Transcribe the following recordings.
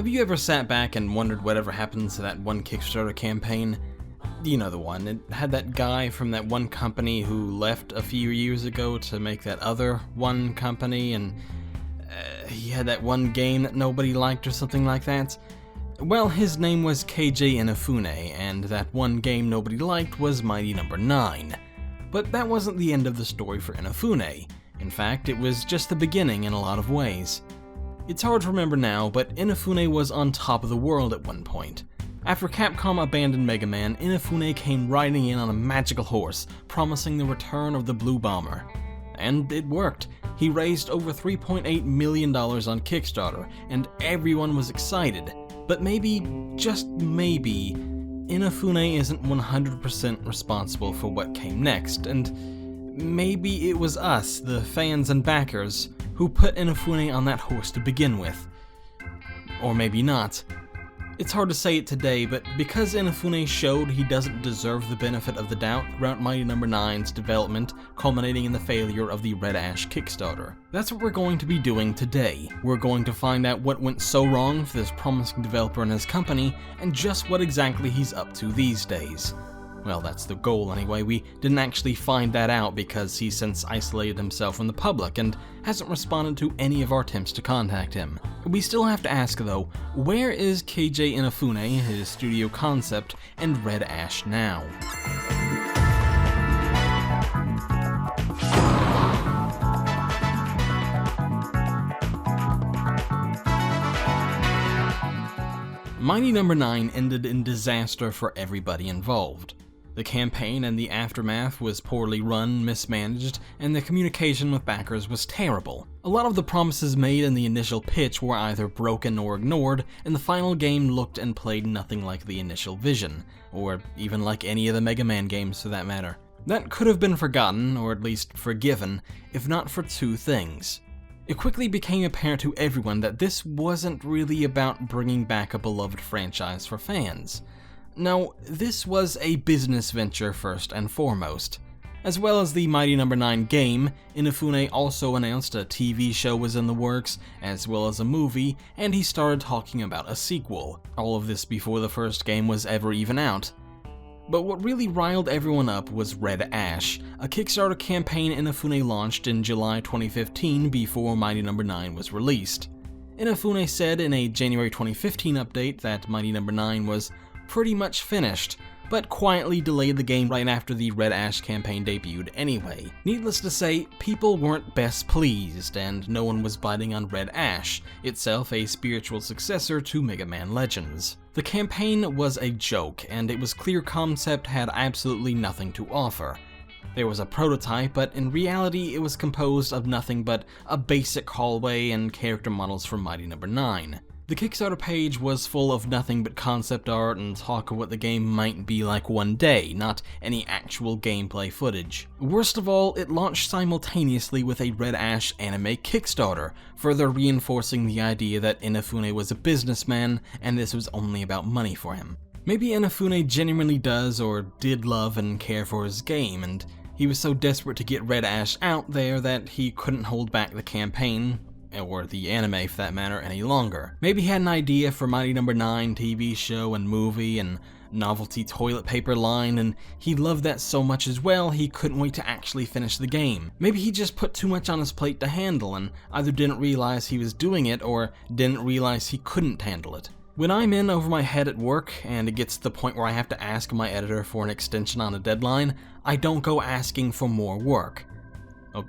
Have you ever sat back and wondered whatever happened to that one Kickstarter campaign? You know the one. It had that guy from that one company who left a few years ago to make that other one company, and he had that one game that nobody liked or something like that. Well, his name was Keiji Inafune, and that one game nobody liked was Mighty No. 9. But that wasn't the end of the story for Inafune. In fact, it was just the beginning in a lot of ways. It's hard to remember now, but Inafune was on top of the world at one point. After Capcom abandoned Mega Man, Inafune came riding in on a magical horse, promising the return of the Blue Bomber. And it worked. He raised over $3.8 million on Kickstarter, and everyone was excited. But maybe, just maybe, Inafune isn't 100% responsible for what came next, and maybe it was us, the fans and backers, who put Inafune on that horse to begin with. Or maybe not. It's hard to say it today, but because Inafune showed he doesn't deserve the benefit of the doubt throughout Mighty No. 9's development, culminating in the failure of the Red Ash Kickstarter. That's what we're going to be doing today. We're going to find out what went so wrong for this promising developer and his company, and just what exactly he's up to these days. Well, that's the goal anyway. We didn't actually find that out because he's since isolated himself from the public and hasn't responded to any of our attempts to contact him. We still have to ask though, where is Keiji Inafune, his studio Concept, and Red Ash now? Mighty No. 9 ended in disaster for everybody involved. The campaign and the aftermath was poorly run, mismanaged, and the communication with backers was terrible. A lot of the promises made in the initial pitch were either broken or ignored, and the final game looked and played nothing like the initial vision, or even like any of the Mega Man games for that matter. That could have been forgotten, or at least forgiven, if not for two things. It quickly became apparent to everyone that this wasn't really about bringing back a beloved franchise for fans. No, this was a business venture first and foremost. As well as the Mighty No. 9 game, Inafune also announced a TV show was in the works, as well as a movie, and he started talking about a sequel. All of this before the first game was ever even out. But what really riled everyone up was Red Ash, a Kickstarter campaign Inafune launched in July 2015 before Mighty No. 9 was released. Inafune said in a January 2015 update that Mighty No. 9 was pretty much finished, but quietly delayed the game right after the Red Ash campaign debuted anyway. Needless to say, people weren't best pleased, and no one was biting on Red Ash, itself a spiritual successor to Mega Man Legends. The campaign was a joke, and it was clear Concept had absolutely nothing to offer. There was a prototype, but in reality it was composed of nothing but a basic hallway and character models from Mighty No. 9. The Kickstarter page was full of nothing but concept art and talk of what the game might be like one day, not any actual gameplay footage. Worst of all, it launched simultaneously with a Red Ash anime Kickstarter, further reinforcing the idea that Inafune was a businessman and this was only about money for him. Maybe Inafune genuinely does or did love and care for his game, and he was so desperate to get Red Ash out there that he couldn't hold back the campaign, or the anime for that matter, any longer. Maybe he had an idea for Mighty No. 9 TV show and movie and novelty toilet paper line, and he loved that so much as well he couldn't wait to actually finish the game. Maybe he just put too much on his plate to handle and either didn't realize he was doing it or didn't realize he couldn't handle it. When I'm in over my head at work and it gets to the point where I have to ask my editor for an extension on a deadline, I don't go asking for more work.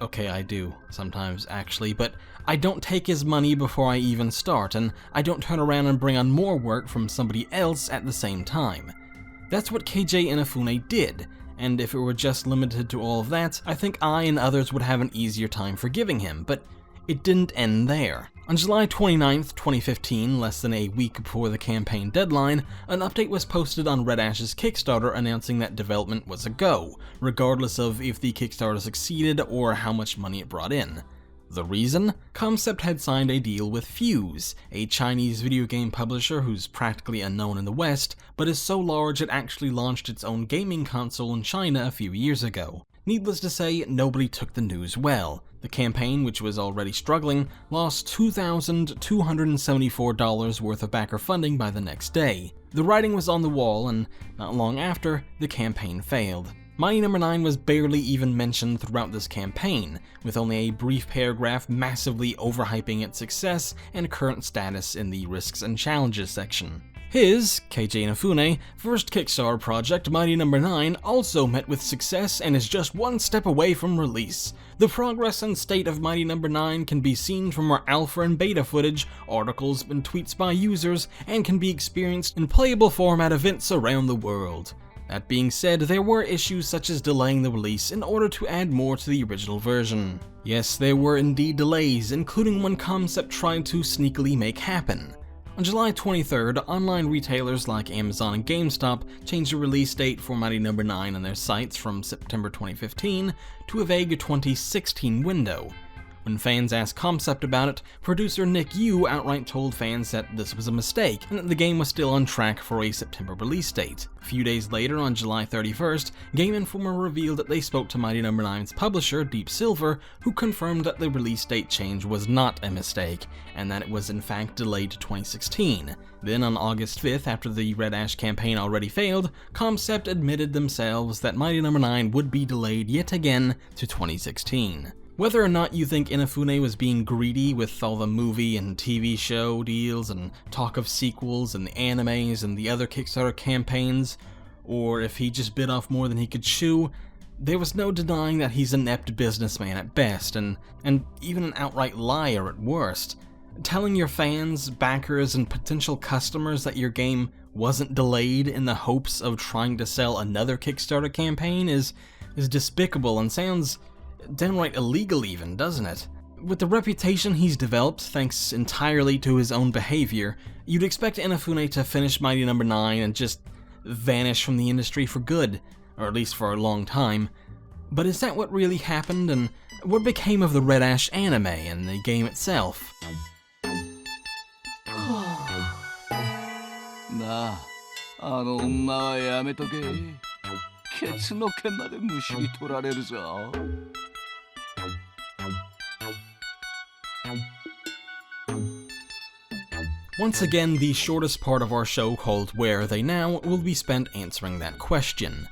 Okay, I do, sometimes actually, but I don't take his money before I even start, and I don't turn around and bring on more work from somebody else at the same time. That's what Keiji Inafune did, and if it were just limited to all of that, I think I and others would have an easier time forgiving him, but it didn't end there. On July 29th, 2015, less than a week before the campaign deadline, an update was posted on Red Ash's Kickstarter announcing that development was a go, regardless of if the Kickstarter succeeded or how much money it brought in. The reason? Concept had signed a deal with Fuse, a Chinese video game publisher who's practically unknown in the West, but is so large it actually launched its own gaming console in China a few years ago. Needless to say, nobody took the news well. The campaign, which was already struggling, lost $2,274 worth of backer funding by the next day. The writing was on the wall, and not long after, the campaign failed. Mighty No. 9 was barely even mentioned throughout this campaign, with only a brief paragraph massively overhyping its success and current status in the Risks and Challenges section. His, Keiji Inafune, first Kickstarter project, Mighty No. 9, also met with success and is just one step away from release. The progress and state of Mighty No. 9 can be seen from our alpha and beta footage, articles, and tweets by users, and can be experienced in playable form at events around the world. That being said, there were issues such as delaying the release in order to add more to the original version. Yes, there were indeed delays, including one Concept tried to sneakily make happen. On July 23rd, online retailers like Amazon and GameStop changed the release date for Mighty No. 9 on their sites from September 2015 to a vague 2016 window. When fans asked Concept about it, producer Nick Yu outright told fans that this was a mistake and that the game was still on track for a September release date. A few days later, on July 31st, Game Informer revealed that they spoke to Mighty No. 9's publisher, Deep Silver, who confirmed that the release date change was not a mistake, and that it was in fact delayed to 2016. Then on August 5th, after the Red Ash campaign already failed, Concept admitted themselves that Mighty No. 9 would be delayed yet again to 2016. Whether or not you think Inafune was being greedy with all the movie and TV show deals and talk of sequels and the animes and the other Kickstarter campaigns, or if he just bit off more than he could chew, there was no denying that he's an inept businessman at best and even an outright liar at worst. Telling your fans, backers, and potential customers that your game wasn't delayed in the hopes of trying to sell another Kickstarter campaign is despicable and sounds downright illegal even, doesn't it? With the reputation he's developed thanks entirely to his own behavior, you'd expect Inafune to finish Mighty No. 9 and just vanish from the industry for good, or at least for a long time. But is that what really happened, and what became of the Red Ash anime and the game itself? なあ、あの女はやめとけ。ケツの毛までむしり取られるぞ。Once again, the shortest part of our show, called Where Are They Now, will be spent answering that question.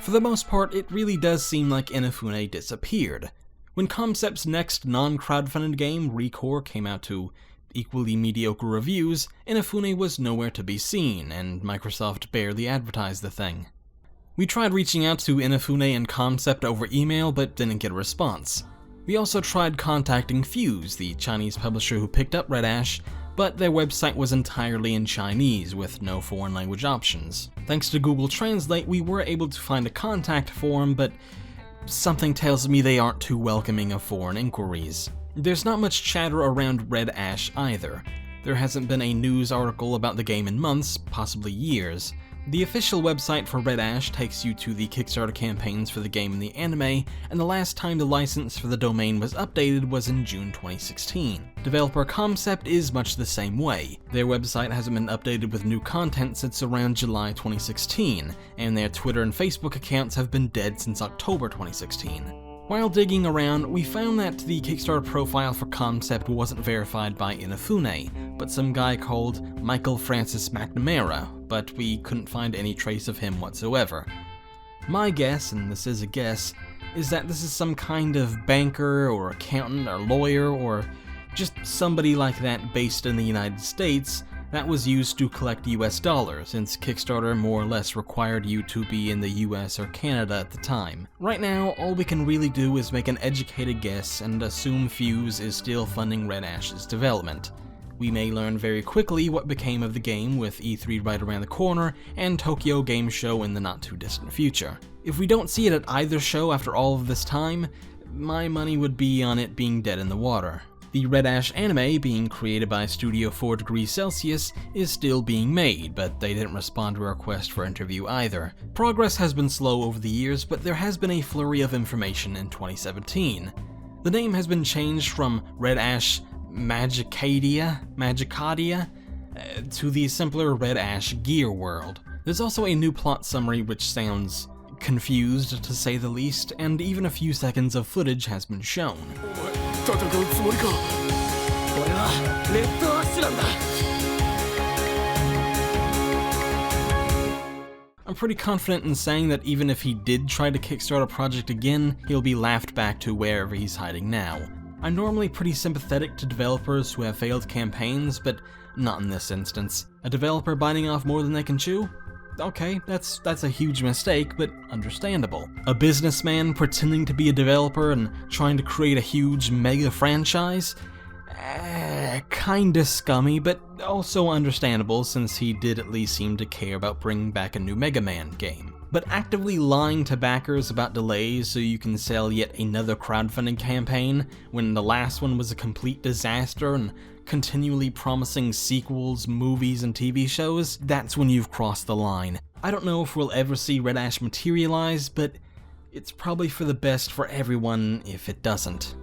For the most part, it really does seem like Inafune disappeared. When Concept's next non-crowdfunded game, Recore, came out to equally mediocre reviews, Inafune was nowhere to be seen, and Microsoft barely advertised the thing. We tried reaching out to Inafune and Concept over email, but didn't get a response. We also tried contacting Fuse, the Chinese publisher who picked up Red Ash, but their website was entirely in Chinese with no foreign language options. Thanks to Google Translate, we were able to find a contact form, but something tells me they aren't too welcoming of foreign inquiries. There's not much chatter around Red Ash either. There hasn't been a news article about the game in months, possibly years. The official website for Red Ash takes you to the Kickstarter campaigns for the game and the anime, and the last time the license for the domain was updated was in June 2016. Developer Concept is much the same way. Their website hasn't been updated with new content since around July 2016, and their Twitter and Facebook accounts have been dead since October 2016. While digging around, we found that the Kickstarter profile for Concept wasn't verified by Inafune, but some guy called Michael Francis McNamara, but we couldn't find any trace of him whatsoever. My guess, and this is a guess, is that this is some kind of banker or accountant or lawyer or just somebody like that based in the United States that was used to collect US dollars, since Kickstarter more or less required you to be in the US or Canada at the time. Right now, all we can really do is make an educated guess and assume Fuse is still funding Red Ash's development. We may learn very quickly what became of the game with E3 right around the corner and Tokyo Game Show in the not too distant future. If we don't see it at either show after all of this time, my money would be on it being dead in the water. The Red Ash anime, being created by Studio 4 Degrees Celsius, is still being made, but they didn't respond to a request for interview either. Progress has been slow over the years, but there has been a flurry of information in 2017. The name has been changed from Red Ash Magicadia to the simpler Red Ash Gear World. There's also a new plot summary which sounds confused to say the least, and even a few seconds of footage has been shown. I'm pretty confident in saying that even if he did try to kickstart a project again, he'll be laughed back to wherever he's hiding now. I'm normally pretty sympathetic to developers who have failed campaigns, but not in this instance. A developer biting off more than they can chew? Okay, that's a huge mistake, but understandable. A businessman pretending to be a developer and trying to create a huge mega franchise? Kinda scummy, but also understandable since he did at least seem to care about bringing back a new Mega Man game. But actively lying to backers about delays so you can sell yet another crowdfunding campaign when the last one was a complete disaster and continually promising sequels, movies, and TV shows, that's when you've crossed the line. I don't know if we'll ever see Red Ash materialize, but it's probably for the best for everyone if it doesn't.